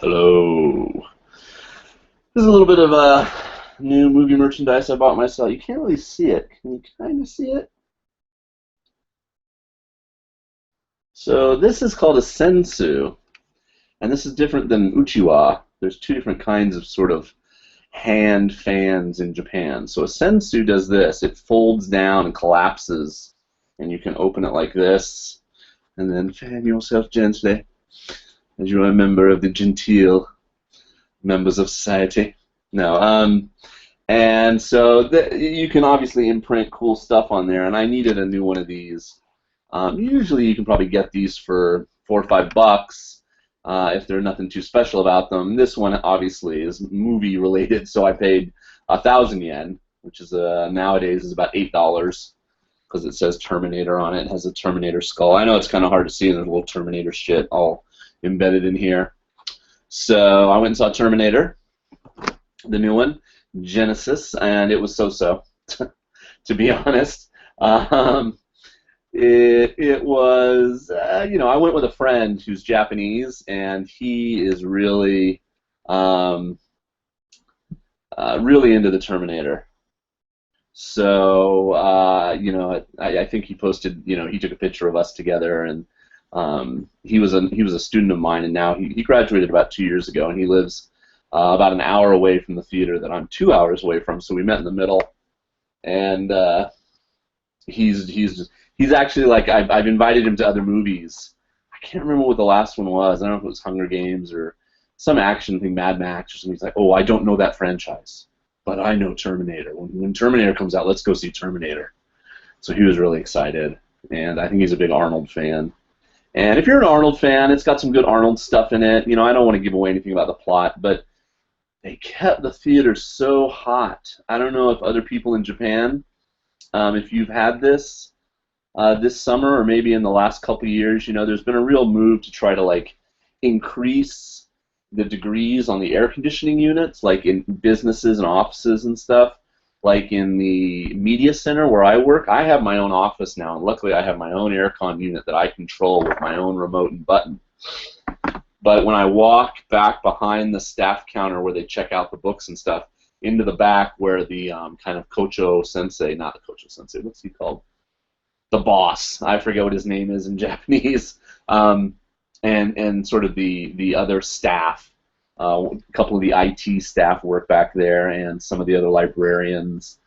Hello. This is a little bit of new movie merchandise I bought myself. You can't really see it. Can you kind of see it? So this is called a sensu, and this is different than uchiwa. There's two different kinds of sort of hand fans in Japan. So a sensu does this. It folds down and collapses, and you can open it like this, and then fan yourself gently as you're a member of the genteel members of society. No, and so you can obviously imprint cool stuff on there, and I needed a new one of these. Usually you can probably get these for $4 or $5 if there's nothing too special about them. This one obviously is movie related, so I paid 1,000 yen, which is nowadays is about $8 because it says Terminator on it. It has a Terminator skull. I know it's kind of hard to see, there's a little Terminator shit all embedded in here. So I went and saw Terminator, the new one, Genesis, and it was so-so, to be honest. It was, I went with a friend who's Japanese, and he is really into the Terminator. So, I think he posted, he took a picture of us together, and he was a student of mine, and now he graduated about 2 years ago, and he lives about an hour away from the theater that I'm 2 hours away from. So we met in the middle, and he's actually like I've invited him to other movies. I can't remember what the last one was. I don't know if it was Hunger Games or some action thing, Mad Max or something. He's like, oh, I don't know that franchise, but I know Terminator. When Terminator comes out, let's go see Terminator. So he was really excited, and I think he's a big Arnold fan. And if you're an Arnold fan, it's got some good Arnold stuff in it. I don't want to give away anything about the plot, but they kept the theater so hot. I don't know if other people in Japan, if you've had this summer or maybe in the last couple of years, there's been a real move to try to like increase the degrees on the air conditioning units, like in businesses and offices and stuff. Like in the media center where I work, I have my own office now, and luckily I have my own aircon unit that I control with my own remote and button. But when I walk back behind the staff counter where they check out the books and stuff, into the back where the kind of Kocho Sensei, not the Kocho Sensei, what's he called? The boss. I forget what his name is in Japanese. And sort of the other staff. A couple of the IT staff work back there, and some of the other librarians.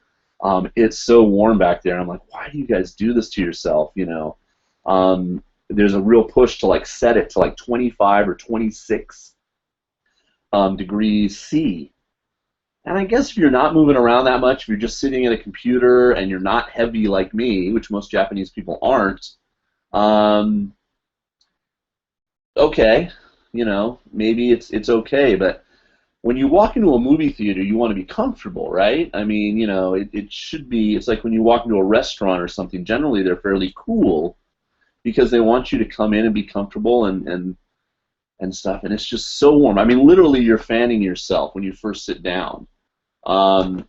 It's so warm back there. I'm like, why do you guys do this to yourself? There's a real push to like set it to like 25 or 26 degrees C. And I guess if you're not moving around that much, if you're just sitting at a computer and you're not heavy like me, which most Japanese people aren't, okay, maybe it's okay. But when you walk into a movie theater, you want to be comfortable, right? I mean, it should be. It's like when you walk into a restaurant or something. Generally, they're fairly cool because they want you to come in and be comfortable and stuff. And it's just so warm. I mean, literally, you're fanning yourself when you first sit down. And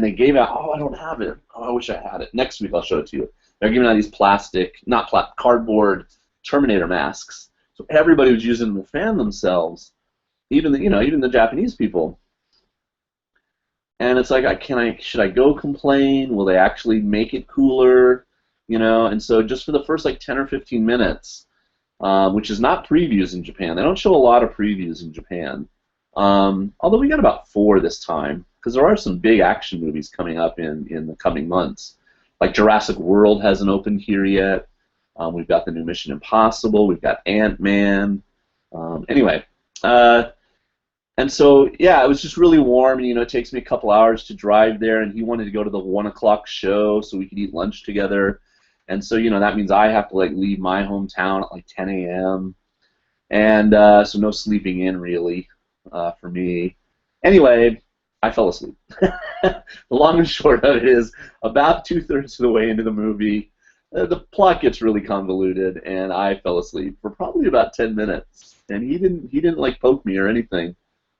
they gave out. Oh, I don't have it. Oh, I wish I had it. Next week, I'll show it to you. They're giving out these cardboard Terminator masks. So everybody was using them to fan themselves, even the Japanese people. And it's like, should I go complain? Will they actually make it cooler? And so just for the first like 10 or 15 minutes, which is not previews in Japan. They don't show a lot of previews in Japan. Although we got about 4 this time, because there are some big action movies coming up in the coming months. Like Jurassic World hasn't opened here yet. We've got the new Mission Impossible. We've got Ant-Man. Anyway, and so, yeah, it was just really warm. And, it takes me a couple hours to drive there, and he wanted to go to the 1 o'clock show so we could eat lunch together. And so, that means I have to, like, leave my hometown at, like, 10 a.m. And so no sleeping in, really, for me. Anyway, I fell asleep. The long and short of it is, about 2/3 of the way into the movie, the plot gets really convoluted, and I fell asleep for probably about 10 minutes. And he didn't like poke me or anything.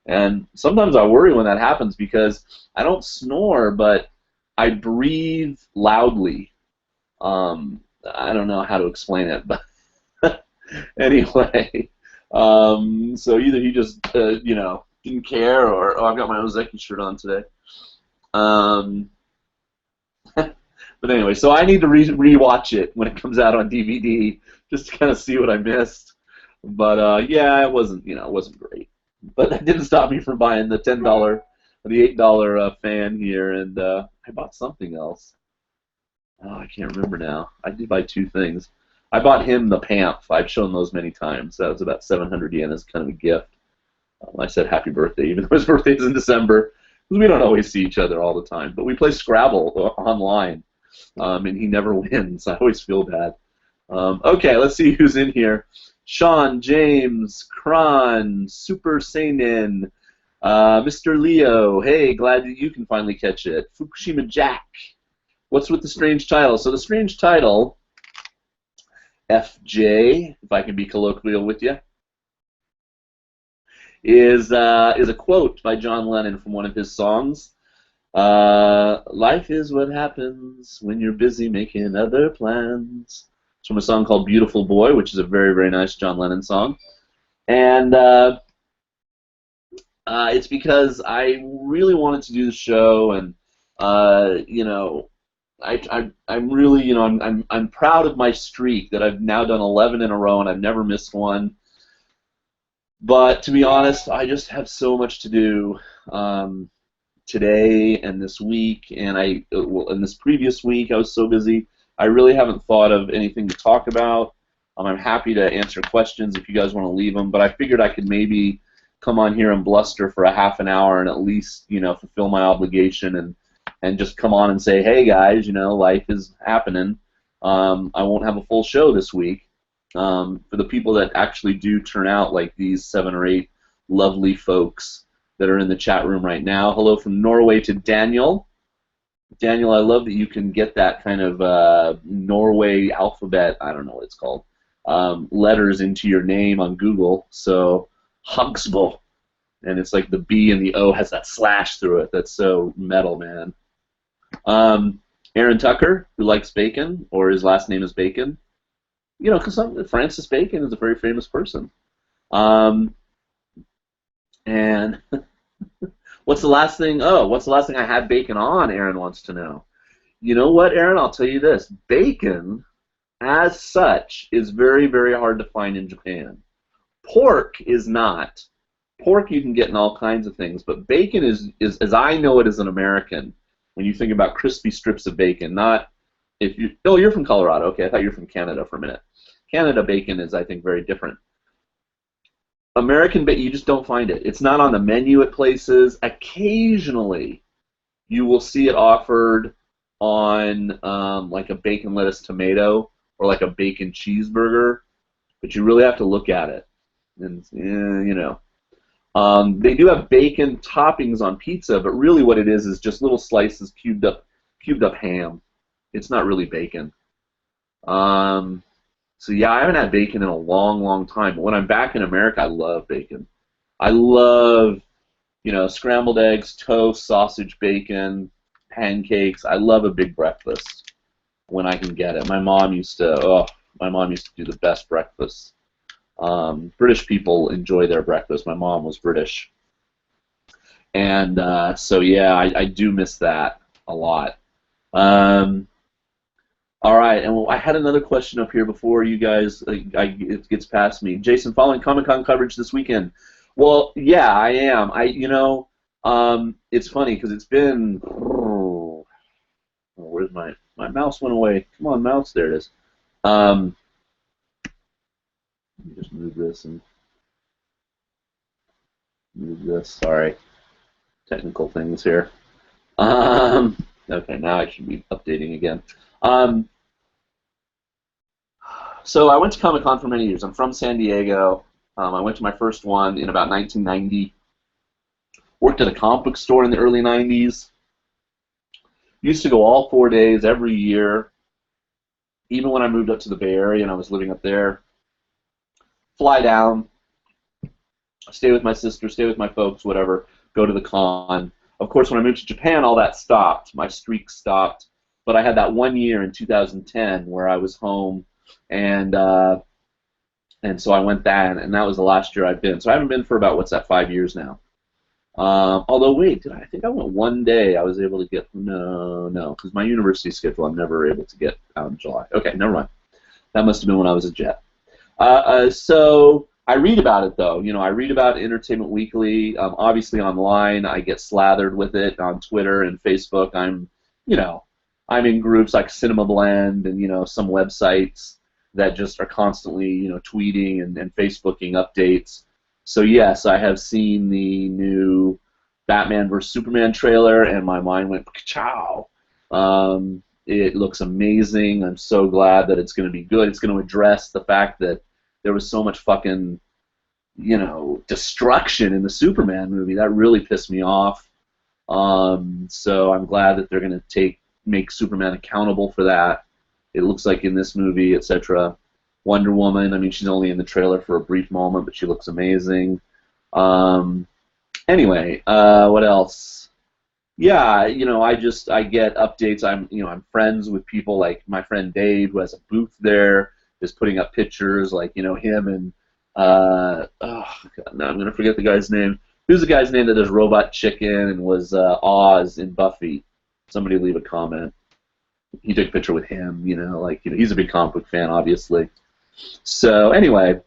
And sometimes I worry when that happens because I don't snore, but I breathe loudly. I don't know how to explain it, but anyway, So either he just, didn't care, or oh, I've got my Ozeki shirt on today. Um, but anyway, so I need to rewatch it when it comes out on DVD just to kind of see what I missed. But yeah, it wasn't great. But that didn't stop me from buying the the $8 fan here, and I bought something else. Oh, I can't remember now. I did buy two things. I bought him the pamphlet. I've shown those many times. That was about 700 yen as kind of a gift. I said happy birthday, even though his birthday is in December, because we don't always see each other all the time. But we play Scrabble online, and he never wins. I always feel bad. Okay, let's see who's in here. Sean, James, Kron, Super Seinen, Mr. Leo. Hey, glad that you can finally catch it. Fukushima Jack. What's with the strange title? So the strange title, FJ, if I can be colloquial with you, is a quote by John Lennon from one of his songs. Life is what happens when you're busy making other plans. It's from a song called Beautiful Boy, which is a very, very nice John Lennon song. And it's because I really wanted to do the show, and I'm really, I'm proud of my streak that I've now done 11 in a row, and I've never missed one. But to be honest, I just have so much to do today and this week, and in this previous week I was so busy. I really haven't thought of anything to talk about. I'm happy to answer questions if you guys want to leave them, but I figured I could maybe come on here and bluster for a half an hour and at least, fulfill my obligation and just come on and say, hey guys, life is happening. I won't have a full show this week. For the people that actually do turn out, like these 7 or 8 lovely folks that are in the chat room right now. Hello from Norway to Daniel. Daniel, I love that you can get that kind of Norway alphabet, I don't know what it's called, letters into your name on Google. So, Hugsbo. And it's like the B and the O has that slash through it. That's so metal, man. Aaron Tucker, who likes bacon, or his last name is Bacon. Because Francis Bacon is a very famous person. And what's the last thing? Oh, what's the last thing I had bacon on? Aaron wants to know. You know what, Aaron? I'll tell you this. Bacon, as such, is very, very hard to find in Japan. Pork is not. Pork you can get in all kinds of things, but bacon is as I know it as an American, when you think about crispy strips of bacon, not if you... Oh, you're from Colorado. Okay, I thought you were from Canada for a minute. Canada bacon is, I think, very different. American bacon, you just don't find it. It's not on the menu at places. Occasionally, you will see it offered on like a bacon, lettuce, tomato, or like a bacon cheeseburger, but you really have to look at it. And, they do have bacon toppings on pizza, but really what it is just little slices cubed up ham. It's not really bacon. So yeah, I haven't had bacon in a long, long time. But when I'm back in America, I love bacon. I love, scrambled eggs, toast, sausage, bacon, pancakes. I love a big breakfast when I can get it. My mom used to do the best breakfasts. British people enjoy their breakfast. My mom was British. And so yeah, I do miss that a lot. All right, and I had another question up here before you guys it gets past me. Jason, following Comic-Con coverage this weekend. Well, yeah, I am. It's funny because it's been. Oh, where's my mouse went away? Come on, mouse. There it is. Let me just move this and move this. Sorry, technical things here. Okay, now I should be updating again. So I went to Comic-Con for many years. I'm from San Diego. I went to my first one in about 1990. Worked at a comic book store in the early 90s. Used to go all 4 days every year. Even when I moved up to the Bay Area and I was living up there. Fly down, stay with my sister, stay with my folks, whatever, go to the con. Of course, when I moved to Japan, all that stopped. My streak stopped. But I had that 1 year in 2010 where I was home, and and so I went that, and that was the last year I've been. So I haven't been for about, what's that, 5 years now. Although, wait, I think I went one day. I was able to get, no, because my university schedule, I'm never able to get out in July. Okay, never mind. That must have been when I was a Jet. So I read about it, though. I read about Entertainment Weekly. Obviously online, I get slathered with it on Twitter and Facebook. You know, I'm in groups like Cinema Blend and some websites that just are constantly tweeting and Facebooking updates. So yes, I have seen the new Batman vs Superman trailer, and my mind went ka-chow. It looks amazing. I'm so glad that it's going to be good. It's going to address the fact that there was so much fucking, destruction in the Superman movie. That really pissed me off. So I'm glad that they're going to make Superman accountable for that. It looks like in this movie, etc. Wonder Woman, I mean, she's only in the trailer for a brief moment, but she looks amazing. Anyway, what else? Yeah, I get updates. I'm friends with people like my friend Dave, who has a booth there, is putting up pictures like, him and, oh, God, no, I'm going to forget the guy's name. Who's the guy's name that does Robot Chicken and was Oz in Buffy? Somebody leave a comment. He took a picture with him, he's a big comic book fan, obviously. So anyway,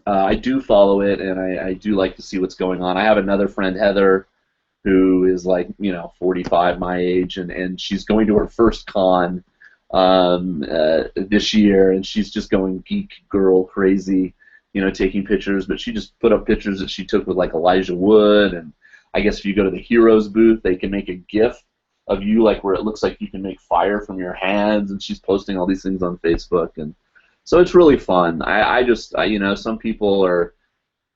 I do follow it, and I do like to see what's going on. I have another friend, Heather, who is like 45, my age, and she's going to her first con this year, and she's just going geek girl crazy, taking pictures. But she just put up pictures that she took with like Elijah Wood, and I guess if you go to the Heroes booth, they can make a GIF of you, like where it looks like you can make fire from your hands, and she's posting all these things on Facebook, and so it's really fun. I just some people are,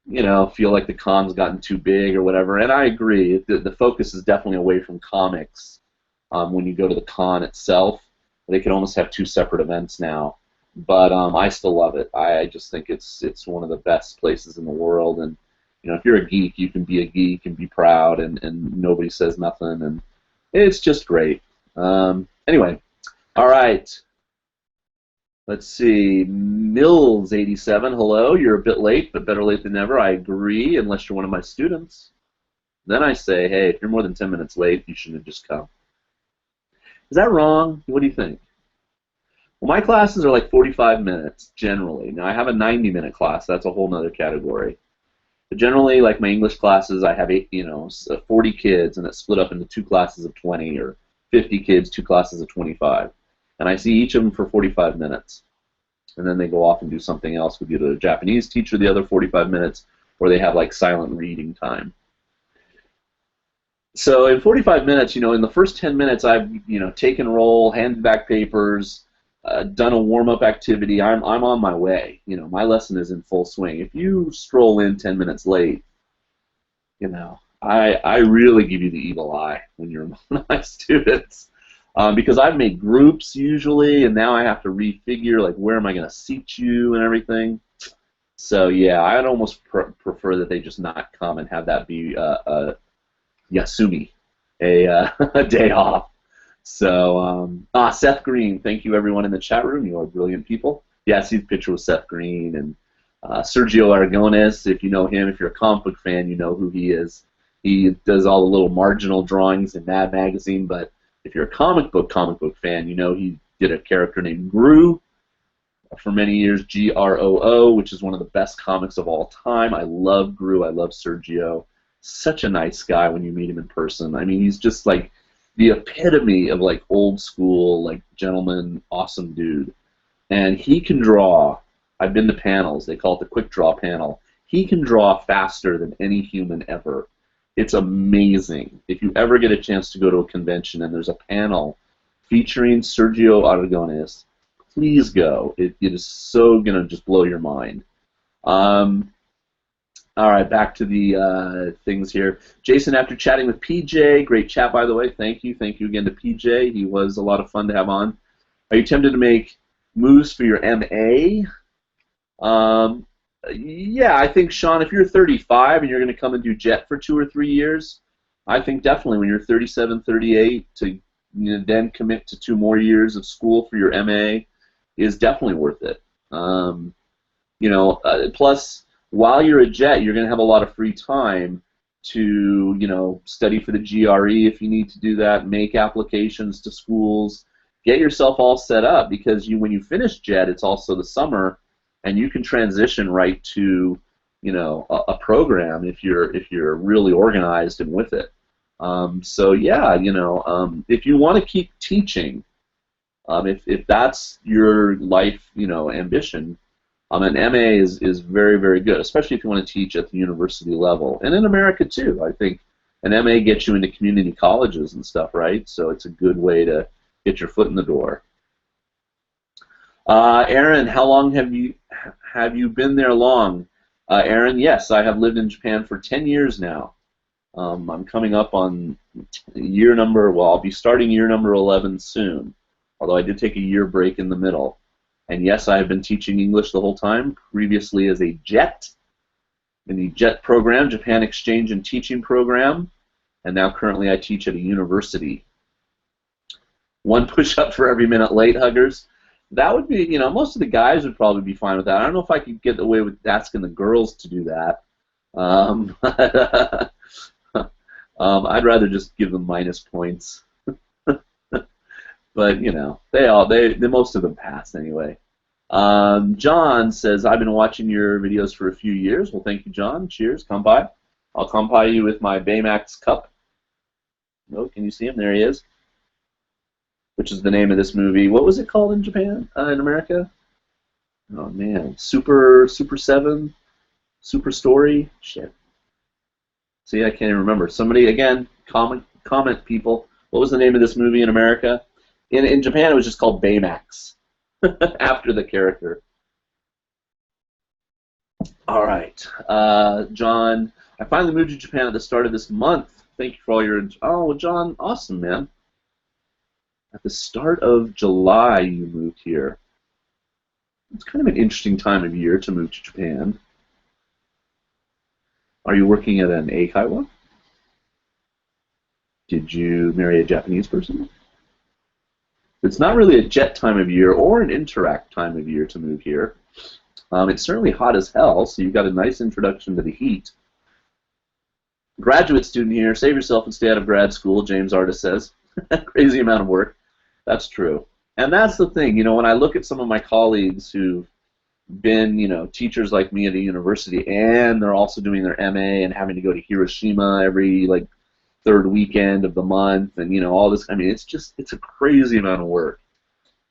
feel like the con's gotten too big or whatever, and I agree. The focus is definitely away from comics when you go to the con itself. They can almost have two separate events now, but I still love it. I just think it's one of the best places in the world, and if you're a geek, you can be a geek and be proud, and nobody says nothing, and it's just great. Anyway, all right. Let's see, Mills87, hello, you're a bit late, but better late than never. I agree, unless you're one of my students. Then I say, hey, if you're more than 10 minutes late, you shouldn't have just come. Is that wrong? What do you think? Well, my classes are like 45 minutes, generally. Now, I have a 90-minute class. That's a whole other category. But generally, like my English classes, I have 40 kids, and it's split up into 2 classes of 20, or 50 kids, 2 classes of 25. And I see each of them for 45 minutes. And then they go off and do something else with either a Japanese teacher the other 45 minutes, or they have like silent reading time. So in 45 minutes, in the first 10 minutes, I've taken roll, handed back papers, done a warm-up activity. I'm on my way. My lesson is in full swing. If you stroll in 10 minutes late, I really give you the evil eye when you're among my students. Because I've made groups usually, and now I have to refigure like where am I going to seat you and everything. So yeah, I'd almost prefer that they just not come and have that be Yasumi, a day off. So Seth Green, thank you everyone in the chat room. You are brilliant people. Yeah, I see the picture with Seth Green and Sergio Aragones. If you know him, if you're a comic book fan, you know who he is. He does all the little marginal drawings in Mad Magazine, but if you're a comic book fan, he did a character named Gru for many years, Groo, which is one of the best comics of all time. I love Gru. I love Sergio. Such a nice guy when you meet him in person. I mean, he's just like the epitome of like old school, like gentleman, awesome dude. And he can draw. I've been to panels. They call it the quick draw panel. He can draw faster than any human ever. It's amazing. If you ever get a chance to go to a convention and there's a panel featuring Sergio Aragones, please go. It is so going to just blow your mind. All right, back to the things here. Jason, after chatting with PJ, great chat, by the way. Thank you. Thank you again to PJ. He was a lot of fun to have on. Are you tempted to make moves for your MA? Yeah, I think, Sean, if you're 35 and you're going to come and do JET for 2 or 3 years, I think definitely when you're 37, 38, to then commit to 2 more years of school for your MA is definitely worth it. plus while you're a jet, you're going to have a lot of free time to, study for the GRE if you need to do that, make applications to schools, get yourself all set up, because when you finish jet, it's also the summer, and you can transition right to, a program if you're really organized and with it. So yeah, if you want to keep teaching, if that's your life, ambition, an MA is very, very good, especially if you want to teach at the university level. And in America, too, I think an MA gets you into community colleges and stuff, right? So it's a good way to get your foot in the door. Aaron, how long have you been there long? Aaron, yes, I have lived in Japan for 10 years now. I'm coming up on I'll be starting year number 11 soon, although I did take a year break in the middle. And yes, I have been teaching English the whole time, previously as a JET, in the JET program, Japan Exchange and Teaching Program, and now currently I teach at a university. One push-up for every minute late, huggers. That would be, most of the guys would probably be fine with that. I don't know if I could get away with asking the girls to do that. I'd rather just give them minus points. But most of them pass anyway. John says, I've been watching your videos for a few years. Well, thank you, John. Cheers. Come by. I'll come by you with my Baymax cup. Oh, can you see him? There he is. Which is the name of this movie. What was it called in Japan? In America? Oh man, Super 7, Super Story. Shit. See, I can't even remember. Somebody again, comment people. What was the name of this movie in America? In Japan, it was just called Baymax, after the character. All right, John. I finally moved to Japan at the start of this month. Thank you for all your. Oh, John, awesome, man. At the start of July, you moved here. It's kind of an interesting time of year to move to Japan. Are you working at an eikaiwa? Did you marry a Japanese person? It's not really a jet time of year or an interact time of year to move here. It's certainly hot as hell, so you've got a nice introduction to the heat. Graduate student here, save yourself and stay out of grad school, James Artis says. Crazy amount of work. That's true. And that's the thing, when I look at some of my colleagues who've been, teachers like me at a university, and they're also doing their MA and having to go to Hiroshima every, third weekend of the month, and, all this, I mean, it's a crazy amount of work.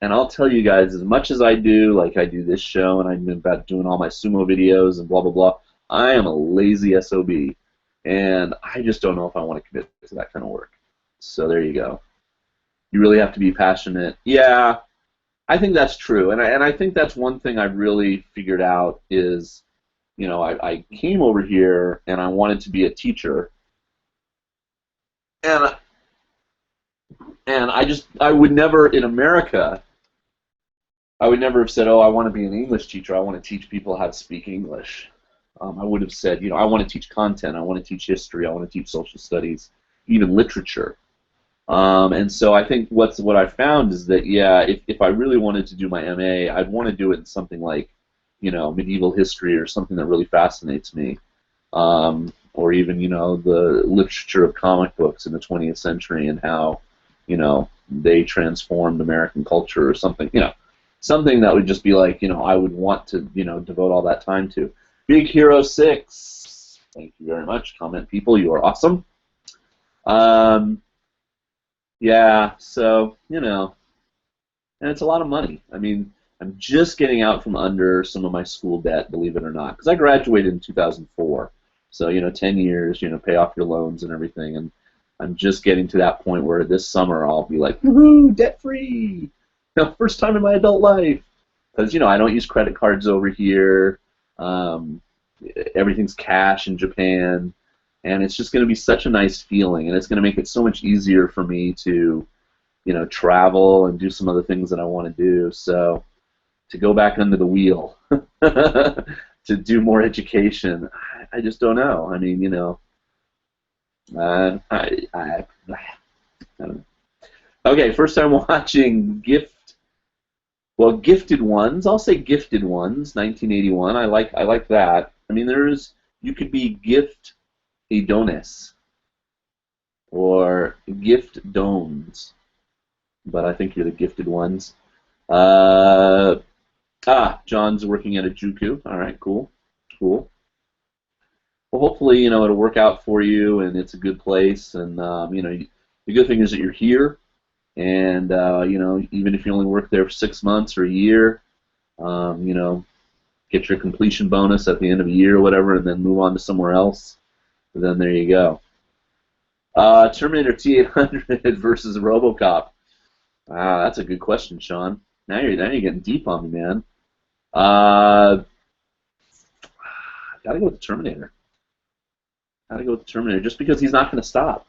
And I'll tell you guys, as much as I do, I do this show, and I'm about doing all my sumo videos and blah, blah, blah, I am a lazy SOB, and I just don't know if I want to commit to that kind of work. So there you go. You really have to be passionate. Yeah, I think that's true, and I think that's one thing I've really figured out is, I came over here and I wanted to be a teacher, and I would never, in America, I would never have said, oh, I want to be an English teacher, I want to teach people how to speak English. I would have said, I want to teach content, I want to teach history, I want to teach social studies, even literature. And so I think what I found is that, yeah, if I really wanted to do my MA, I'd want to do it in something like, medieval history or something that really fascinates me. Or even, the literature of comic books in the 20th century and how, they transformed American culture or something, something that would just be like, I would want to, devote all that time to. Big Hero 6, thank you very much. Comment people, you are awesome. Yeah, so, and it's a lot of money. I mean, I'm just getting out from under some of my school debt, believe it or not, because I graduated in 2004. So, 10 years, pay off your loans and everything, and I'm just getting to that point where this summer I'll be like, woohoo, debt-free! First time in my adult life. Because, I don't use credit cards over here. Everything's cash in Japan. And it's just going to be such a nice feeling, and it's going to make it so much easier for me to, travel and do some other things that I want to do. So, to go back under the wheel, to do more education, I just don't know. I mean, I don't know. Okay, first time watching Gift Well, Gifted Ones. I'll say Gifted Ones. 1981. I like that. I mean, you could be Gift Adonis or Gift Dones, but I think you're the Gifted Ones. Uh, John's working at a Juku. All right, cool, cool. Well, hopefully, it'll work out for you, and it's a good place. And the good thing is that you're here, and even if you only work there for 6 months or a year, get your completion bonus at the end of a year or whatever, and then move on to somewhere else. And then there you go. Terminator T-800 versus Robocop. That's a good question, Sean. Now you're getting deep on me, man. Gotta go with the Terminator. Gotta go with the Terminator, just because he's not going to stop.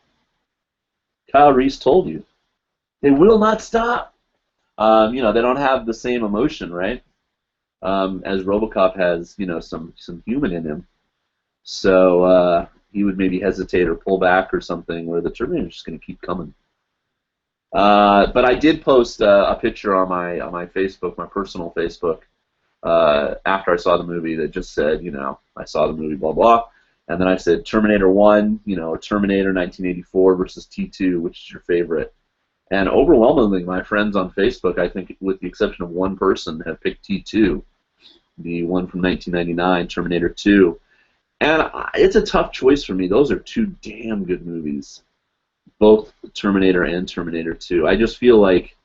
Kyle Reese told you. They will not stop. They don't have the same emotion, right? As Robocop has, some human in him. So he would maybe hesitate or pull back or something, where the Terminator's just going to keep coming. But I did post a picture on my Facebook, my personal Facebook, after I saw the movie that just said, I saw the movie, blah, blah. And then I said Terminator 1, or Terminator 1984 versus T2, which is your favorite? And overwhelmingly, my friends on Facebook, I think with the exception of one person, have picked T2, the one from 1999, Terminator 2. And it's a tough choice for me. Those are two damn good movies, both Terminator and Terminator 2. I just feel like,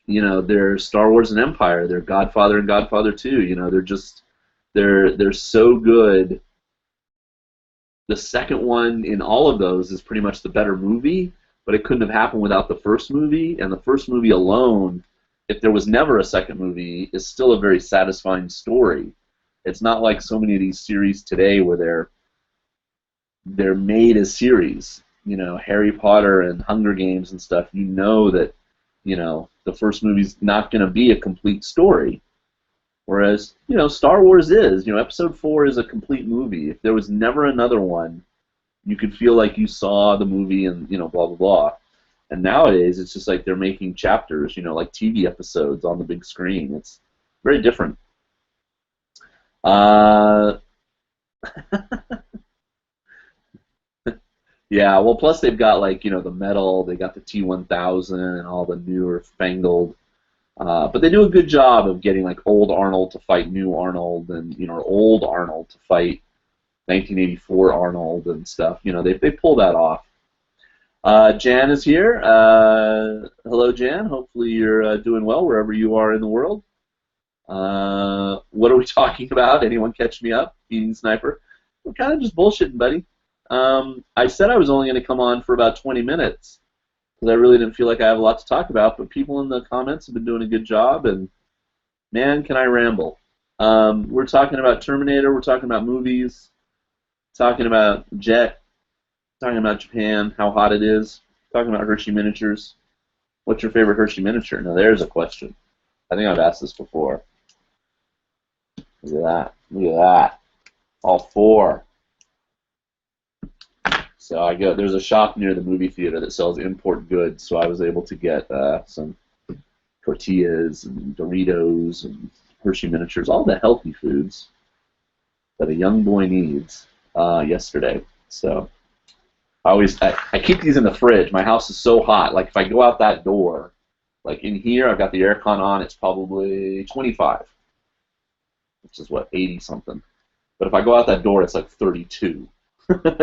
they're Star Wars and Empire. They're Godfather and Godfather 2. They're so good. The second one in all of those is pretty much the better movie, but it couldn't have happened without the first movie. And the first movie alone, if there was never a second movie, is still a very satisfying story. It's not like so many of these series today where they're made as series. Harry Potter and Hunger Games and stuff. That the first movie's not going to be a complete story. Whereas, Star Wars is. Episode 4 is a complete movie. If there was never another one, you could feel like you saw the movie and, blah, blah, blah. And nowadays, it's just like they're making chapters, like TV episodes on the big screen. It's very different. Yeah, well, plus they've got, the metal, they got the T-1000 and all the newer fangled. But they do a good job of getting, old Arnold to fight new Arnold and, or old Arnold to fight 1984 Arnold and stuff. They pull that off. Jan is here. Hello, Jan. Hopefully you're doing well wherever you are in the world. What are we talking about? Anyone catch me up? Eating Sniper. We're kind of just bullshitting, buddy. I said I was only going to come on for about 20 minutes because I really didn't feel like I have a lot to talk about, but people in the comments have been doing a good job, and man, can I ramble. We're talking about Terminator, we're talking about movies, talking about Jet, talking about Japan, how hot it is, talking about Hershey miniatures. What's your favorite Hershey miniature? Now there's a question. I think I've asked this before. Look at that. Look at that. All four. So there's a shop near the movie theater that sells import goods, so I was able to get some tortillas and Doritos and Hershey miniatures, all the healthy foods that a young boy needs yesterday. So I keep these in the fridge. My house is so hot. Like if I go out that door, like in here, I've got the aircon on. It's probably 25, which is what 80 something. But if I go out that door, it's like 32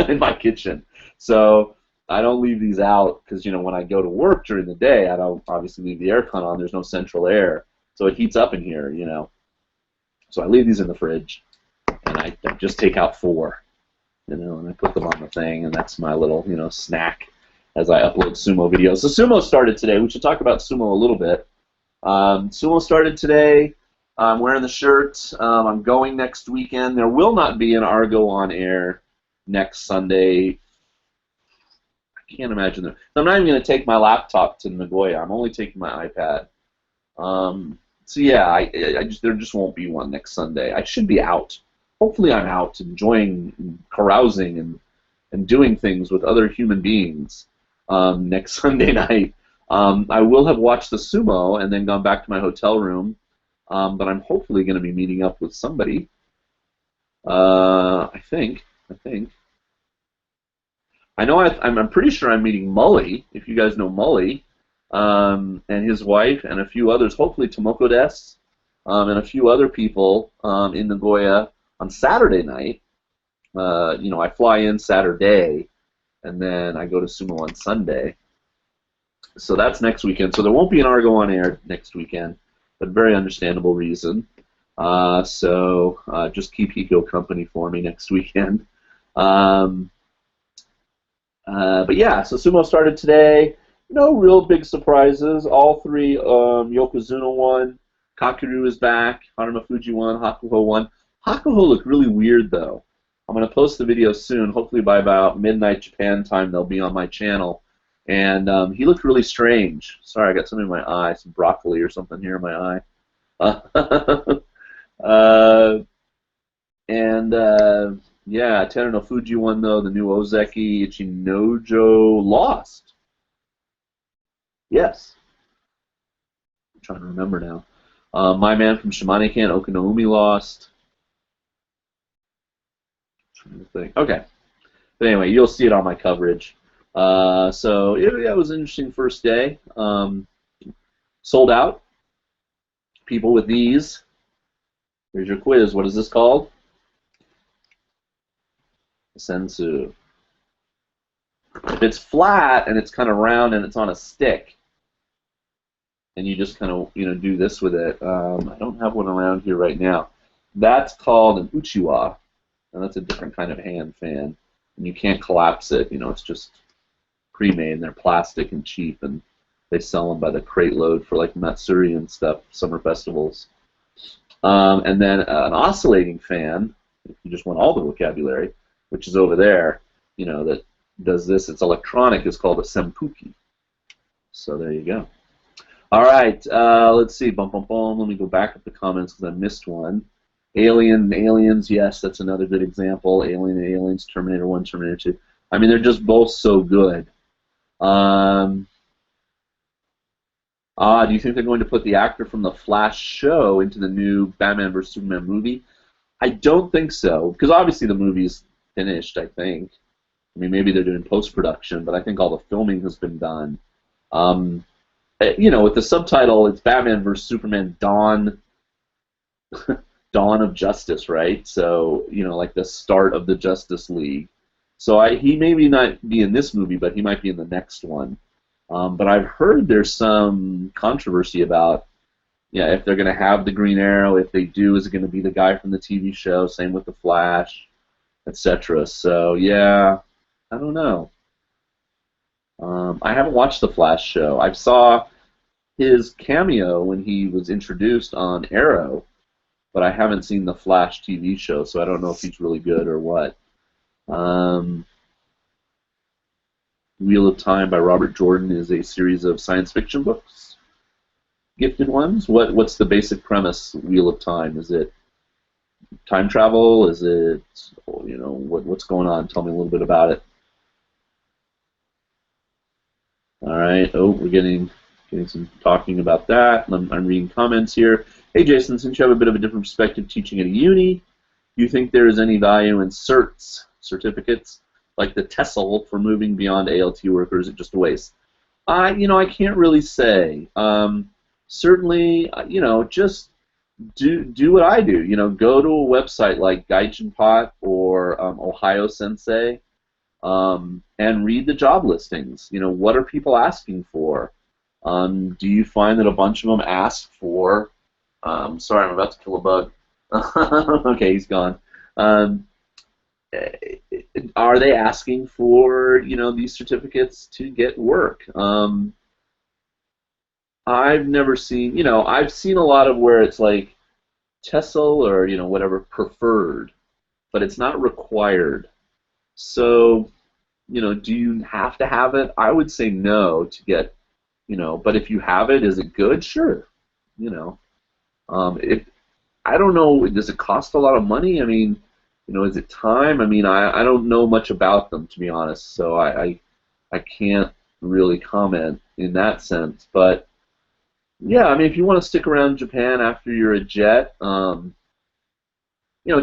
in my kitchen. So I don't leave these out because when I go to work during the day, I don't obviously leave the aircon on. There's no central air, so it heats up in here. So I leave these in the fridge, and I just take out 4. And I put them on the thing, and that's my little, snack as I upload Sumo videos. So Sumo started today. We should talk about Sumo a little bit. Sumo started today. I'm wearing the shirt. I'm going next weekend. There will not be an Argo on air next Sunday. I can't imagine that. I'm not even going to take my laptop to Nagoya. I'm only taking my iPad. So yeah, there just won't be one next Sunday. I should be out. Hopefully I'm out enjoying carousing and doing things with other human beings next Sunday night. I will have watched the Sumo and then gone back to my hotel room, but I'm hopefully going to be meeting up with somebody. I think. I think. I know I'm pretty sure I'm meeting Mully, if you guys know Mully, and his wife, and a few others, hopefully Tomoko Des, and a few other people in Nagoya on Saturday night. I fly in Saturday, and then I go to Sumo on Sunday. So that's next weekend. So there won't be an Argo on air next weekend, but very understandable reason. So just keep Hiko company for me next weekend. But yeah, so Sumo started today. No real big surprises. All three, Yokozuna won, Kakuru is back, Hanamafuji won, Hakuho won. Hakuho looked really weird though. I'm going to post the video soon. Hopefully by about midnight Japan time they'll be on my channel. And he looked really strange. Sorry, I got something in my eye, some broccoli or something here in my eye. And yeah, Teruno Fuji won though. The new Ozeki Ichinojo lost. Yes. I'm trying to remember now. My man from Shimane-kan, Okinoumi, lost. I'm trying to think. Okay. But anyway, you'll see it on my coverage. So yeah, it was an interesting first day. Sold out. People with these. Here's your quiz. What is this called? Sensu. If it's flat and it's kind of round and it's on a stick, and you just kind of do this with it. I don't have one around here right now. That's called an uchiwa, and that's a different kind of hand fan. And you can't collapse it. It's just pre-made, and they're plastic and cheap, and they sell them by the crate load for like Matsuri and stuff, summer festivals. And then an oscillating fan, if you just want all the vocabulary, which is over there, that does this. It's electronic. It's called a senpuki. So there you go. All right, let's see. Bum, bum, bum. Let me go back up the comments because I missed one. Aliens, yes, that's another good example. Aliens, Terminator 1, Terminator 2. I mean, they're just both so good. Do you think they're going to put the actor from the Flash show into the new Batman vs. Superman movie? I don't think so, because obviously the movie's finished, I think. I mean, maybe they're doing post-production, but I think all the filming has been done. With the subtitle, it's Batman vs. Superman Dawn of Justice, right? So, like the start of the Justice League. So he maybe not be in this movie, but he might be in the next one. But I've heard there's some controversy about, if they're going to have the Green Arrow. If they do, is it going to be the guy from the TV show? Same with the Flash, etc. So yeah, I don't know. I haven't watched the Flash show. I saw his cameo when he was introduced on Arrow, but I haven't seen the Flash TV show, so I don't know if he's really good or what. Wheel of Time by Robert Jordan is a series of science fiction books. Gifted ones. What's the basic premise? Wheel of Time. Is it time travel? Is it what's going on? Tell me a little bit about it. All right. Oh, we're getting some talking about that. I'm reading comments here. Hey, Jason, since you have a bit of a different perspective teaching at a uni, do you think there is any value in certificates, like the TEFL for moving beyond ALT work, or is it just a waste? I can't really say. Certainly, just do what I do. Go to a website like Gaijin Pot or Ohio Sensei, and read the job listings. What are people asking for? Do you find that a bunch of them ask for? Sorry, I'm about to kill a bug. Okay, he's gone. Are they asking for these certificates to get work? I've never seen I've seen a lot of where it's like TESOL or whatever preferred, but it's not required. So do you have to have it? I would say no to get but if you have it, is it good? Sure. If I don't know, does it cost a lot of money? I mean, is it time? I mean, I don't know much about them, to be honest, so I can't really comment in that sense. But yeah, I mean, if you want to stick around Japan after you're a jet,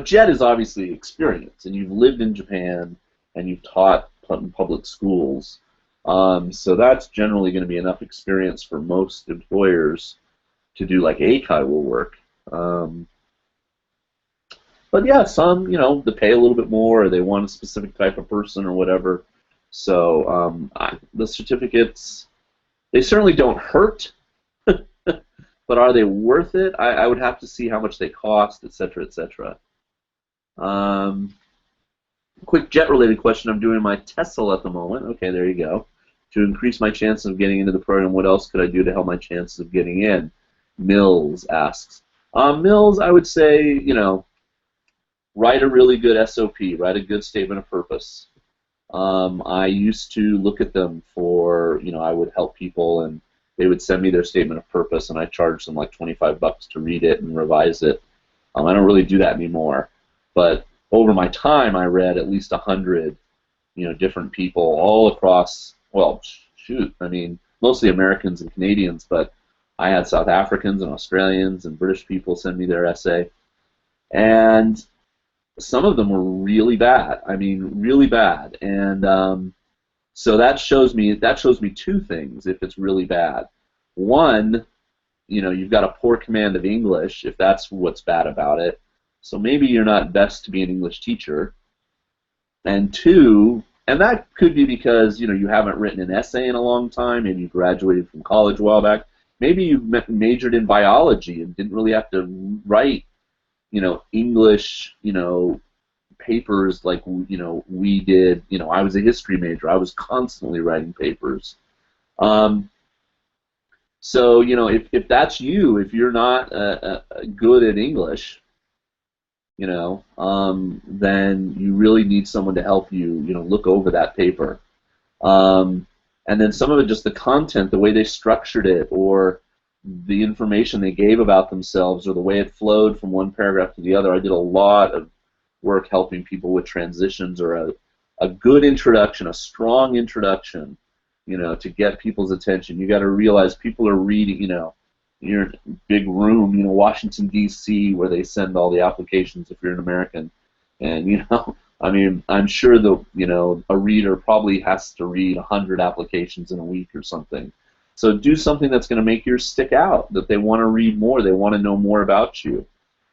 jet is obviously experience, and you've lived in Japan and you've taught in public schools. So that's generally going to be enough experience for most employers to do like Eikai will work. Um, but yeah, some, they pay a little bit more, or they want a specific type of person or whatever. So the certificates, they certainly don't hurt, but are they worth it? I would have to see how much they cost, et cetera, et cetera. Um, Quick jet-related question. I'm doing my TEFL at the moment. Okay, there you go. To increase my chances of getting into the program, what else could I do to help my chances of getting in? Mills asks. Mills, I would say, write a really good SOP, write a good statement of purpose. I used to look at them for, I would help people, and they would send me their statement of purpose, and I charged them like $25 to read it and revise it. I don't really do that anymore, but over my time, I read at least 100, different people all across. Well, shoot, I mean, mostly Americans and Canadians, but I had South Africans and Australians and British people send me their essay, and some of them were really bad. I mean, really bad, and so that shows me two things. If it's really bad, one, you've got a poor command of English, if that's what's bad about it. So maybe you're not best to be an English teacher. And two, and that could be because you haven't written an essay in a long time, and you graduated from college a while back. Maybe you majored in biology and didn't really have to write, English, papers like we did. I was a history major. I was constantly writing papers. So if that's you, if you're not good at English, then you really need someone to help you, look over that paper. And then some of it, just the content, the way they structured it, or the information they gave about themselves, or the way it flowed from one paragraph to the other. I did a lot of work helping people with transitions, or a good introduction, a strong introduction, to get people's attention. You got to realize people are reading, you're in a big room, Washington, D.C., where they send all the applications if you're an American. And, I mean, I'm sure a reader probably has to read 100 applications in a week or something. So do something that's going to make yours stick out, that they want to read more, they want to know more about you.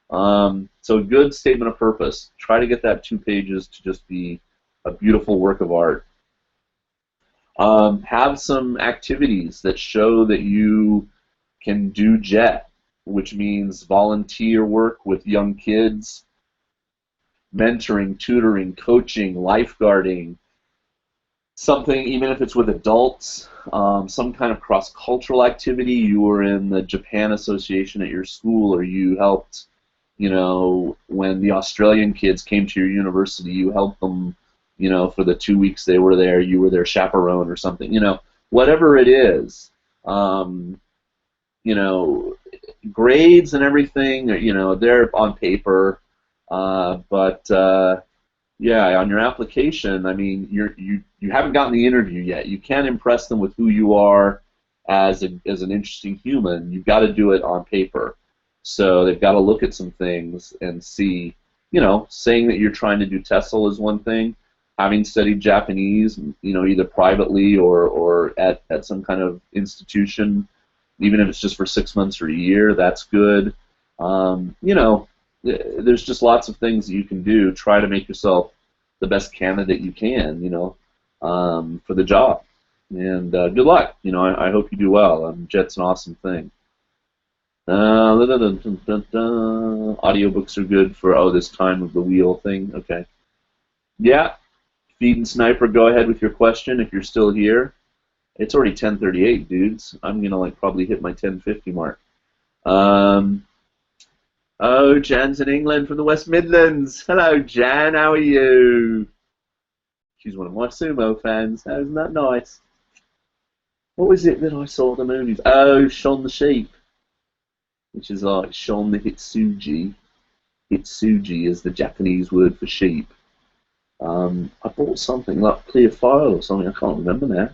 So a good statement of purpose. Try to get that 2 pages to just be a beautiful work of art. Have some activities that show that you can do JET, which means volunteer work with young kids, mentoring, tutoring, coaching, lifeguarding, something, even if it's with adults, some kind of cross-cultural activity. You were in the Japan Association at your school, or you helped, when the Australian kids came to your university, you helped them, for the 2 weeks they were there, you were their chaperone or something, whatever it is. Grades and everything, they're on paper, but yeah, on your application, I mean, you haven't gotten the interview yet. You can't impress them with who you are as an interesting human. You've got to do it on paper. So they've got to look at some things and see, saying that you're trying to do TEFL is one thing. Having studied Japanese, either privately or at some kind of institution, even if it's just for 6 months or a year, that's good. There's just lots of things that you can do. Try to make yourself the best candidate you can, for the job. And good luck. I hope you do well. JET's an awesome thing. Audiobooks are good for, this time of the wheel thing. Okay. Yeah. Feed and Sniper, go ahead with your question if you're still here. It's already 10:38, dudes. I'm gonna probably hit my 10:50 mark. Oh, Jan's in England from the West Midlands. Hello, Jan. How are you? She's one of my Sumo fans. Isn't that nice? What was it that I saw in the movies? Oh, Shaun the Sheep, which is like Shaun the Hitsuji. Hitsuji is the Japanese word for sheep. I bought something like Clear File or something. I can't remember now.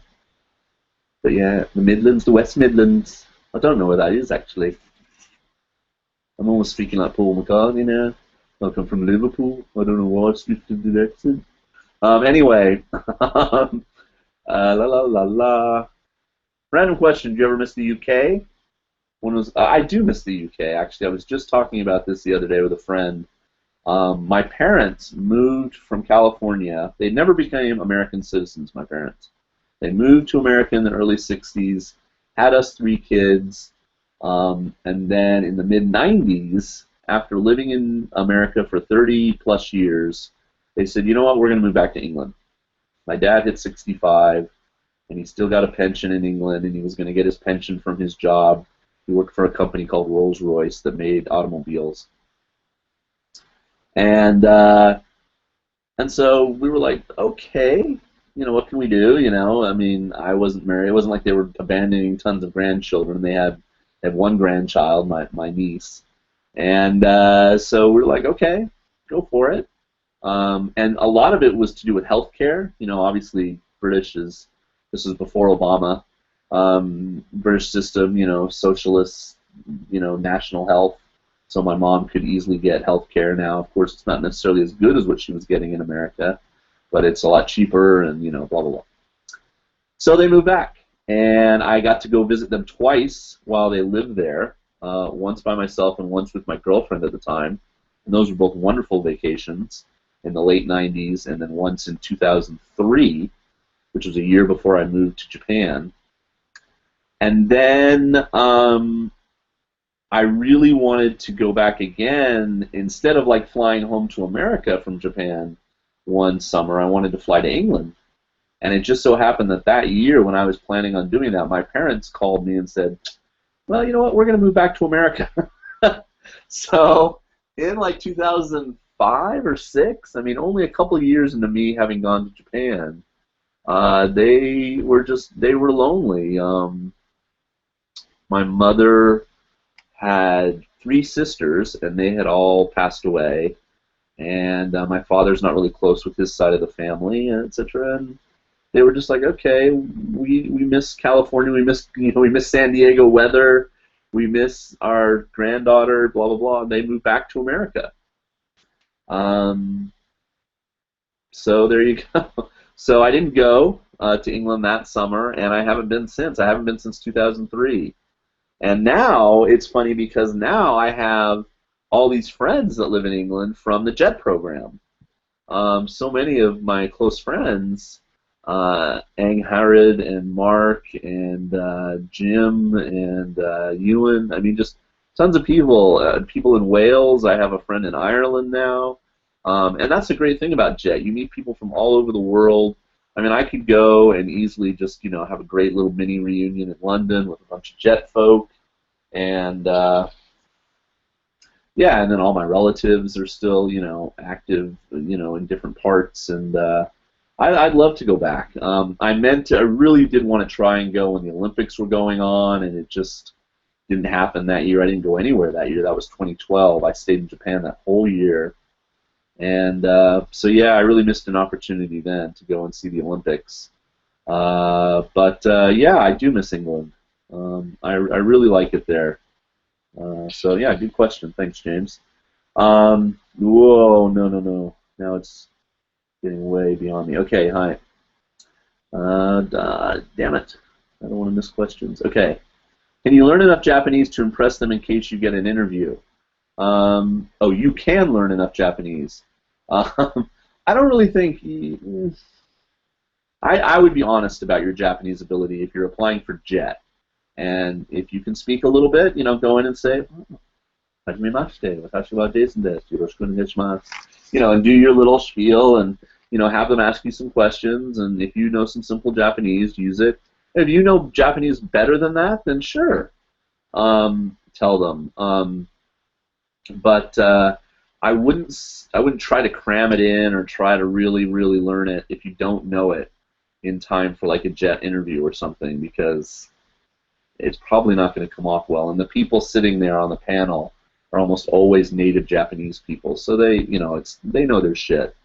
But yeah, the Midlands, the West Midlands. I don't know where that is actually. I'm almost speaking like Paul McCartney now. Like I'm from Liverpool. I don't know why I switched to the accent. Anyway, la la la la. Random question: do you ever miss the UK? I do miss the UK actually. I was just talking about this the other day with a friend. My parents moved from California. They never became American citizens. My parents. They moved to America in the early '60s. Had us 3 kids. And then in the mid-90s, after living in America for 30 plus years, they said, you know what, we're going to move back to England. My dad hit 65, and he still got a pension in England, and he was going to get his pension from his job. He worked for a company called Rolls-Royce that made automobiles. And so we were like, okay, what can we do? I mean, I wasn't married. It wasn't like they were abandoning tons of grandchildren. They had one grandchild, my niece. And so we were like, okay, go for it. And a lot of it was to do with healthcare. Obviously, this is before Obama. British system, socialist, national health. So my mom could easily get healthcare now. Of course, it's not necessarily as good as what she was getting in America, but it's a lot cheaper and, blah, blah, blah. So they moved back. And I got to go visit them twice while they lived there, once by myself and once with my girlfriend at the time. And those were both wonderful vacations in the late 90s, and then once in 2003, which was a year before I moved to Japan. And then I really wanted to go back again. Instead of like flying home to America from Japan one summer, I wanted to fly to England. And it just so happened that year when I was planning on doing that, my parents called me and said, well, you know what, we're going to move back to America. So in like 2005 or 6, I mean, only a couple of years into me having gone to Japan, they were lonely. My mother had 3 sisters, and they had all passed away. And my father's not really close with his side of the family, etc. And they were just like, okay, we miss California, we miss San Diego weather, we miss our granddaughter, blah blah blah. And they moved back to America. So there you go. So I didn't go to England that summer, and I haven't been since. I haven't been since 2003. And now it's funny because now I have all these friends that live in England from the JET program. So many of my close friends. Ang Harrod and Mark and Jim and Ewan. I mean, just tons of people. People in Wales. I have a friend in Ireland now. And that's the great thing about JET. You meet people from all over the world. I mean, I could go and easily just, have a great little mini reunion in London with a bunch of JET folk. And, yeah, and then all my relatives are still, active, in different parts. And, I'd love to go back. I really did want to try and go when the Olympics were going on, and it just didn't happen that year. I didn't go anywhere that year. That was 2012. I stayed in Japan that whole year. And so, yeah, I really missed an opportunity then to go and see the Olympics. But yeah, I do miss England. I really like it there. So, yeah, good question. Thanks, James. Whoa, no. Now it's getting way beyond me. Okay, hi. Damn it. I don't want to miss questions. Okay. Can you learn enough Japanese to impress them in case you get an interview? Oh, you can learn enough Japanese. I don't really think... I would be honest about your Japanese ability if you're applying for JET. And if you can speak a little bit, go in and say, Hajimemashite, watashi wa Jason desu, yoroshiku onegaishimasu. And do your little spiel and, have them ask you some questions. And if you know some simple Japanese, use it. If you know Japanese better than that, then sure, tell them. But I wouldn't try to cram it in or try to really, really learn it if you don't know it in time for like a JET interview or something, because it's probably not going to come off well. And the people sitting there on the panel are almost always native Japanese people, so they know their shit.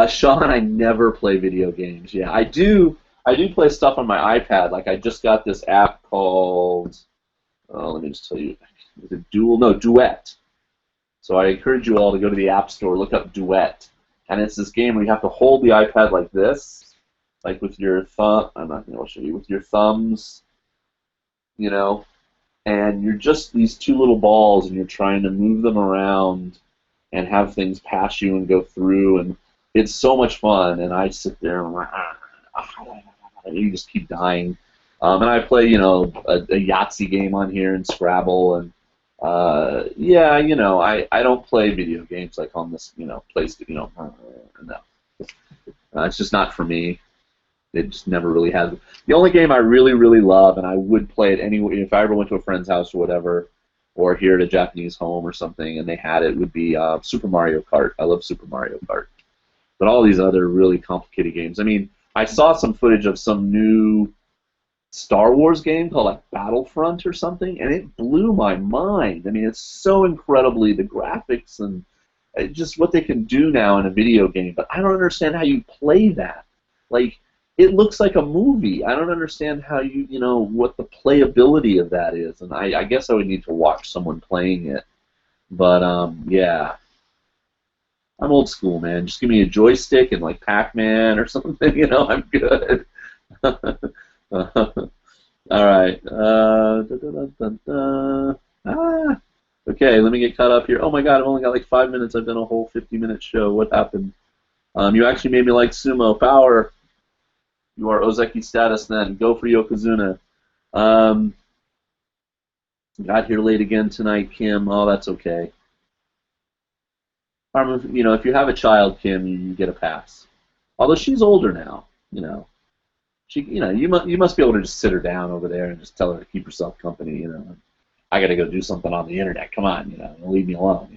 Sean, I never play video games. Yeah, I do. I do play stuff on my iPad. Like I just got this app called. Oh, let me just tell you. Is it Dual? No, Duet. So I encourage you all to go to the App Store, look up Duet, and it's this game where you have to hold the iPad like this, like with your thumb. I'm not going to show you with your thumbs, you know, and you're just these two little balls, and you're trying to move them around and have things pass you and go through, and it's so much fun. And I sit there and I'm like, and you just keep dying. And I play, a Yahtzee game on here and Scrabble, and yeah, I don't play video games like on this, PlayStation, no. It's just not for me. It just never really has. The only game I really, really love, and I would play it anyway if I ever went to a friend's house or whatever, or here at a Japanese home or something, and they had it, would be Super Mario Kart. I love Super Mario Kart. But all these other really complicated games. I mean, I saw some footage of some new Star Wars game called like Battlefront or something, and it blew my mind. I mean, it's so incredibly the graphics and just what they can do now in a video game. But I don't understand how you play that. Like, it looks like a movie. I don't understand how what the playability of that is. And I guess I would need to watch someone playing it. But yeah, I'm old school, man. Just give me a joystick and like Pac-Man or something. I'm good. All right. Okay, let me get caught up here. Oh my God, I've only got like 5 minutes. I've done a whole 50-minute show. What happened? You actually made me like Sumo. Power. You are Ozeki status then. Go for Yokozuna. Got here late again tonight, Kim. Oh, that's okay. If you have a child, Kim, you get a pass. Although she's older now, She, you must be able to just sit her down over there and just tell her to keep herself company. I got to go do something on the internet. Come on, leave me alone.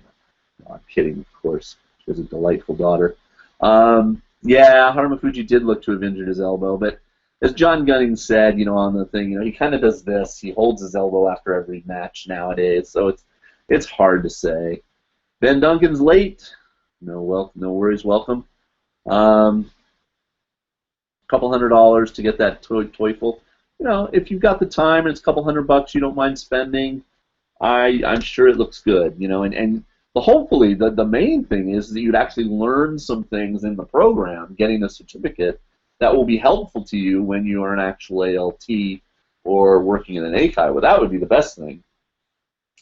No, I'm kidding, of course. She has a delightful daughter. Yeah, Haramufuji did look to have injured his elbow, but as John Gunning said, on the thing, he kind of does this. He holds his elbow after every match nowadays, so it's hard to say. Ben Duncan's late. No worries. Welcome. Couple $100 to get that TEFL. If you've got the time and it's a couple $100 you don't mind spending, I'm sure it looks good. And hopefully the main thing is that you'd actually learn some things in the program, getting a certificate that will be helpful to you when you are an actual ALT or working in an ACI. Well, that would be the best thing,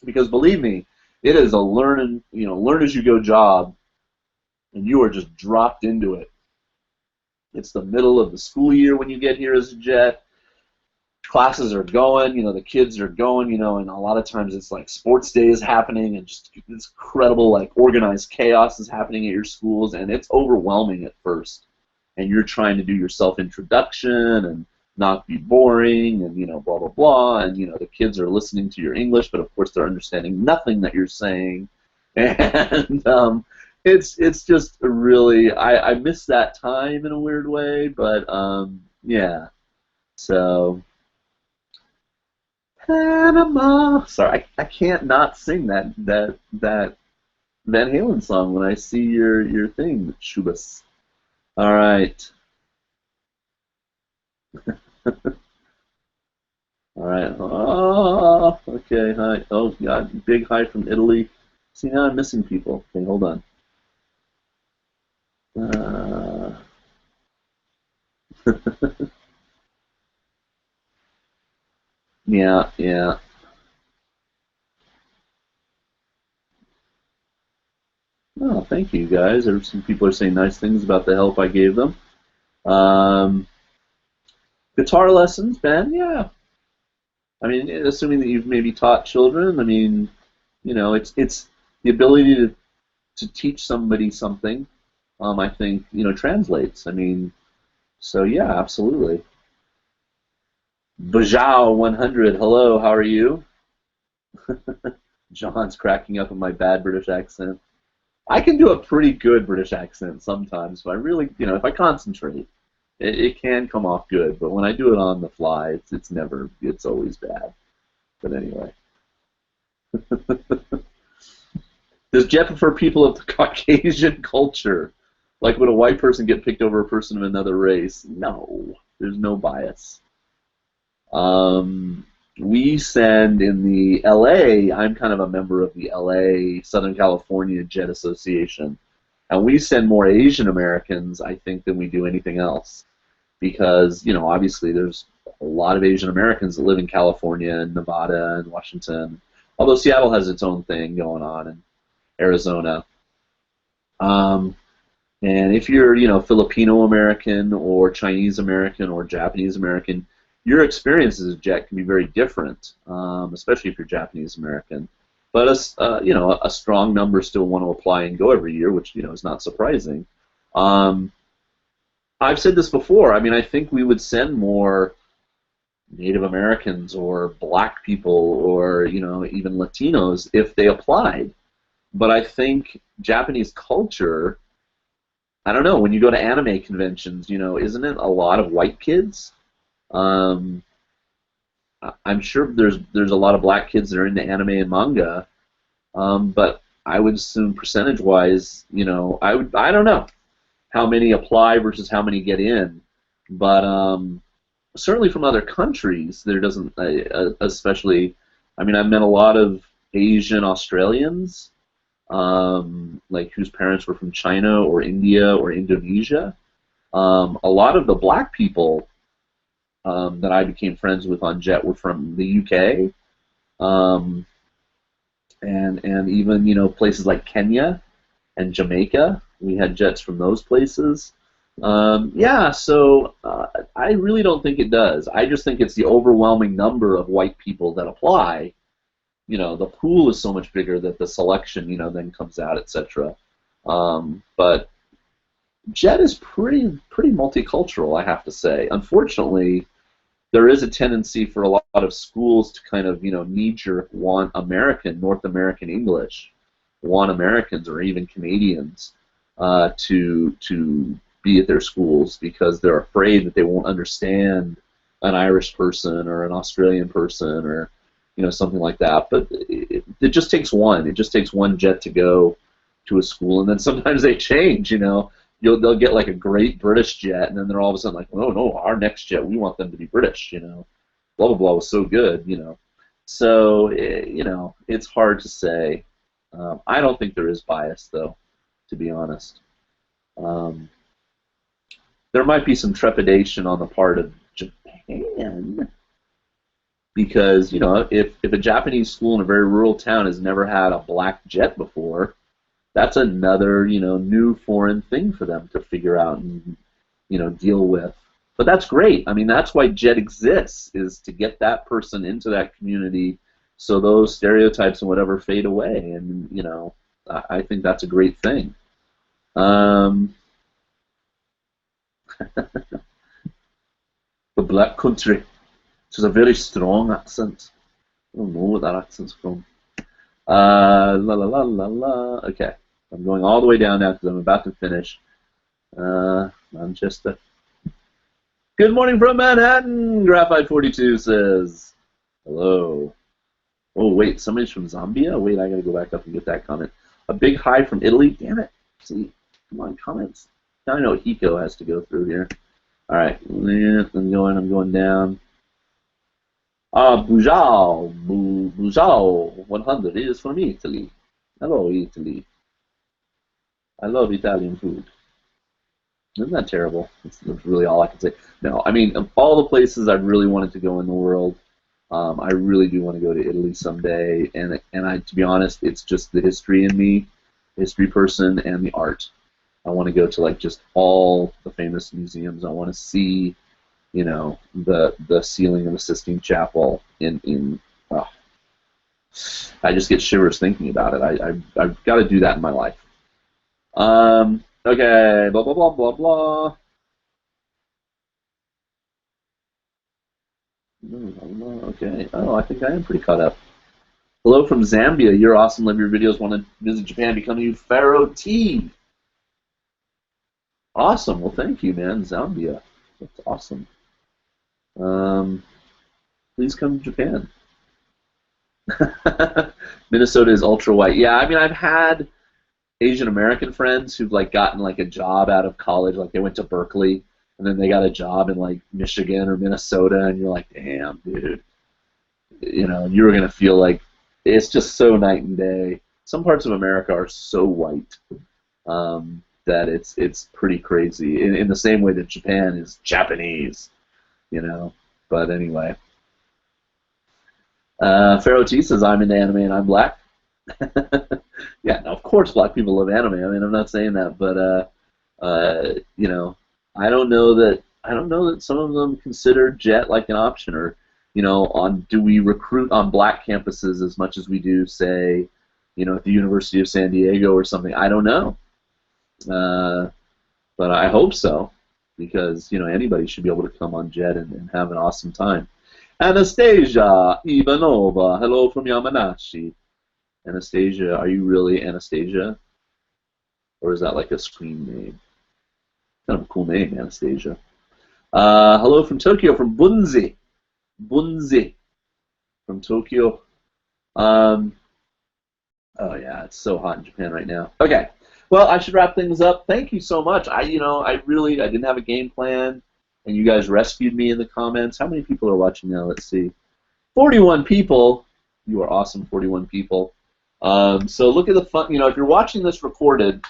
because believe me, it is a learn as you go job, and you are just dropped into it. It's the middle of the school year when you get here as a jet. Classes are going, the kids are going, and a lot of times it's like sports day is happening, and just this incredible like organized chaos is happening at your schools, and it's overwhelming at first. And you're trying to do your self-introduction and not be boring, and blah blah blah, and the kids are listening to your English, but of course they're understanding nothing that you're saying, and it's just really I miss that time in a weird way, but yeah. So Panama. Sorry, I can't not sing that Van Halen song when I see your thing, Shubas. All right. All right. Oh, okay. Hi. Oh, God. Big hi from Italy. See, now I'm missing people. Okay, hold on. Yeah, yeah. Oh, thank you, guys. Some people are saying nice things about the help I gave them. Um, Guitar lessons, Ben? Yeah. I mean, assuming that you've maybe taught children, I mean, it's the ability to teach somebody something. I think translates. I mean, so yeah, absolutely. Bajao 100. Hello, how are you? John's cracking up at my bad British accent. I can do a pretty good British accent sometimes, but I really, if I concentrate, it can come off good. But when I do it on the fly, it's always bad. But anyway. Does Jeff prefer people of the Caucasian culture? Like, would a white person get picked over a person of another race? No, there's no bias. Um, we send in the LA, I'm kind of a member of the LA Southern California Jet Association, and we send more Asian Americans, I think, than we do anything else. Because, obviously there's a lot of Asian Americans that live in California and Nevada and Washington, although Seattle has its own thing going on, and Arizona. Um, and if you're, Filipino American or Chinese American or Japanese American, your experience as a jet can be very different, especially if you're Japanese American. But a strong number still want to apply and go every year, which is not surprising. Um, I've said this before. I mean, I think we would send more Native Americans or Black people or even Latinos if they applied. But I think Japanese culture, I don't know, when you go to anime conventions, isn't it a lot of white kids? Um, I'm sure there's a lot of black kids that are into anime and manga, but I would assume percentage-wise, I don't know how many apply versus how many get in, but certainly from other countries, there doesn't, especially, I mean, I've met a lot of Asian Australians, like whose parents were from China or India or Indonesia. A lot of the black people that I became friends with on Jet were from the UK, um, and even places like Kenya and Jamaica. We had jets from those places. Yeah, so I really don't think it does. I just think it's the overwhelming number of white people that apply. The pool is so much bigger that the selection, then comes out, etc. But Jet is pretty multicultural, I have to say. Unfortunately, there is a tendency for a lot of schools to kind of, knee-jerk want North American English, want Americans or even Canadians to be at their schools because they're afraid that they won't understand an Irish person or an Australian person or something like that. But it just takes one. It just takes one jet to go to a school, and then sometimes they change. They'll get like a great British jet, and then they're all of a sudden like, oh no, our next jet, we want them to be British. Blah blah blah was so good. So it's hard to say. I don't think there is bias though, to be honest. Um, there might be some trepidation on the part of Japan because if a Japanese school in a very rural town has never had a black jet before, that's another new foreign thing for them to figure out and deal with. But that's great. I mean, that's why Jet exists, is to get that person into that community so those stereotypes and whatever fade away. And I think that's a great thing. The Black Country. Which is a very strong accent. I don't know what that accent's from. La la la la la. Okay, I'm going all the way down now because I'm about to finish. Manchester. Good morning from Manhattan. Graphite 42 says hello. Oh wait, somebody's from Zambia. Wait, I gotta go back up and get that comment. A big hi from Italy. Damn it. See, come on, comments. Now I know what Hiko has to go through here. All right, I'm going down. Bujao 100 is from Italy. Hello, Italy. I love Italian food. Isn't that terrible? That's really all I can say. No, I mean, of all the places I've really wanted to go in the world, I really do want to go to Italy someday. And to be honest, it's just the history in me, history person, and the art. I want to go to like just all the famous museums. I want to see, the ceiling of the Sistine Chapel in. I just get shivers thinking about it. I've got to do that in my life. Okay, blah blah blah blah blah. Okay. Oh, I think I am pretty caught up. Hello from Zambia. You're awesome. Love your videos. Want to visit Japan. Become you Pharaoh T. Awesome. Well, thank you, man. Zambia. That's awesome. Please come to Japan. Minnesota is ultra white. Yeah, I mean, I've had Asian American friends who've like gotten like a job out of college, like they went to Berkeley and then they got a job in like Michigan or Minnesota, and you're like, damn, dude, you know, you were gonna feel like it's just so night and day. Some parts of America are so white that it's pretty crazy. In the same way that Japan is Japanese, you know. But anyway, Pharaoh T says I'm into anime and I'm black. Yeah, now of course black people love anime. I mean, I'm not saying that, but you know, I don't know that some of them consider Jet like an option, or you know, on do we recruit on black campuses as much as we do, say, you know, at the University of San Diego or something? I don't know, uh, but I hope so, because you know anybody should be able to come on Jet and have an awesome time. Anastasia Ivanova, hello from Yamanashi. Anastasia, are you really Anastasia? Or is that like a screen name? Kind of a cool name, Anastasia. Hello from Tokyo, from Bunzi. Bunzi from Tokyo. Um, oh yeah, it's so hot in Japan right now. Okay, well I should wrap things up. Thank you so much. I didn't have a game plan, and you guys rescued me in the comments. How many people are watching now? Let's see. 41 people. You are awesome, 41 people. So look at the fun. You know, if you're watching this recorded,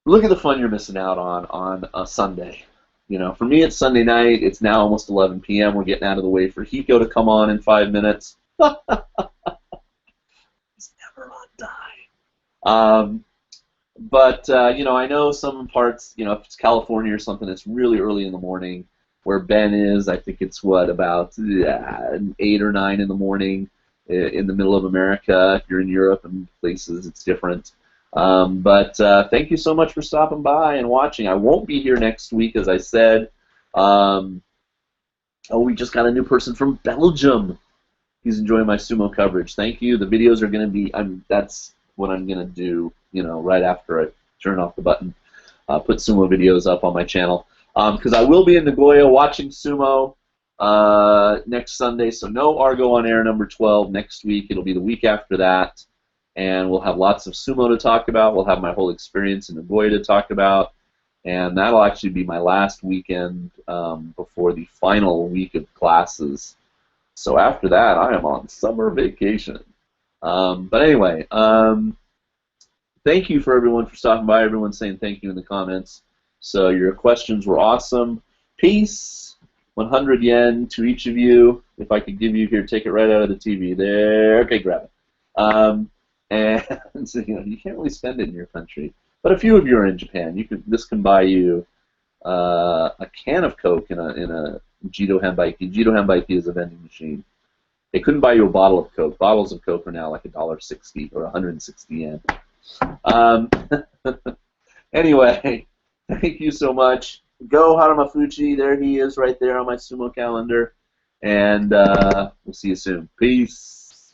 look at the fun you're missing out on a Sunday. You know, for me it's Sunday night. It's now almost 11 p.m. We're getting out of the way for Hiko to come on in 5 minutes. He's never on time. But you know, I know some parts. You know, if it's California or something, it's really early in the morning. Where Ben is, I think it's what, about 8 or 9 in the morning in the middle of America. If you're in Europe and places, it's different. But thank you so much for stopping by and watching. I won't be here next week, as I said. Oh, we just got a new person from Belgium. He's enjoying my sumo coverage. Thank you. The videos are going to be, that's what I'm going to do, you know, right after I turn off the button. Put sumo videos up on my channel. Because I will be in Nagoya watching sumo next Sunday, so no Argo on Air number 12 next week. It'll be the week after that, and we'll have lots of sumo to talk about. We'll have my whole experience in Nagoya to talk about, and that'll actually be my last weekend before the final week of classes. So after that, I am on summer vacation. But anyway, thank you for everyone for stopping by. Everyone saying thank you in the comments. So your questions were awesome. Peace. 100 yen to each of you. If I could give you here, take it right out of the TV. There. Okay, grab it. And so, you know, you can't really spend it in your country. But a few of you are in Japan. This can buy you a can of Coke in a Jito Hanbaiki. Jito Hanbaiki is a vending machine. They couldn't buy you a bottle of Coke. Bottles of Coke are now like $1.60 or 160 yen. Anyway. Thank you so much. Go Haramafuchi. There he is right there on my sumo calendar. And we'll see you soon. Peace.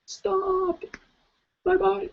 Stop. Bye-bye.